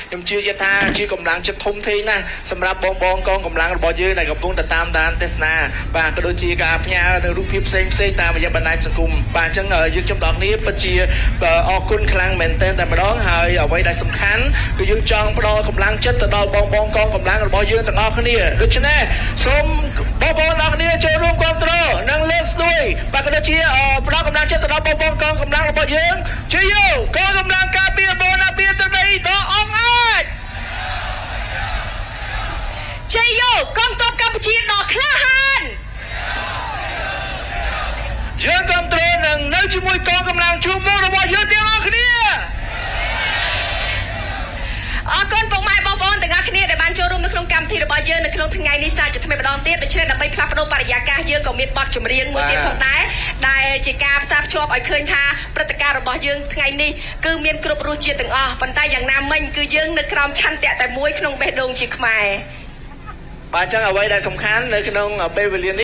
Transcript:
ខ្ញុំជឿជាថាជាកម្លាំងចិត្តធំធេងណាស់សម្រាប់បងកងកម្លាំងរបស់យើងដែលកំពុងតែតាមដានទេសនាបាទក៏ដូចជាការផ្ញើនៅរូបភាពផ្សេងតាមរយៈបណ្ដាញសង្គមបាទអញ្ចឹងយើងខ្ញុំទាំងគ្នាពិតជាអរគុណខ្លាំងមែនទែនតែម្ដងហើយអ្វីដែលសំខាន់គឺយើងចង់ផ្ដល់កម្លាំងចិត្តទៅដល់បងកងកម្លាំងរបស់យើងទាំងអស់គ្នាដូច្នេះសូមបងប្អូនទាំងគ្នាចូលរួមគ្រប់គ្រងនិងលើកស្ទួយបាទក៏ដូចជាផ្ដល់កម្លាំងចិត្តទៅដល់បងកងកម្លាំងរបស់យើងជាយោកងកម្លាំងការពារបូណាបៀទៅដីដកអងអាចជ័យយោកងទ័ពកម្ពុជាដ៏ក្លាហានយើងគ្រប់គ្រងនឹងនៅជាមួយកងកម្លាំងជួរមុខរបស់យើងទាំងអស់គ្នាអរគុណពុកម៉ែបងប្អូនទាំងអស់គ្នាដែលបានចូលរួមនៅក្នុងកម្មវិធីរបស់យើងនៅក្នុងថ្ងៃនេះសាជាថ្មីម្ដងទៀតដូច្នេះដើម្បីផ្លាស់ប្ដូរបរិយាកាសយើងក៏មានបទចម្រៀងមួយទៀតផងដែរដែលជាការផ្សារភ្ជាប់ឲ្យឃើញថាព្រឹត្តិការណ៍របស់យើងថ្ងៃនេះគឺមានគ្រប់រសជាតិទាំងអស់ប៉ុន្តែយ៉ាងណាមិញគឺយើងនៅក្រោមឆន្ទៈតែមួយក្នុងបេះដូងជាខ្មែរបេះដូងជាខ្មែរបាទអញ្ចឹងអ្វីដែលសំខាន់នៅក្នុងពេលវេលានេះ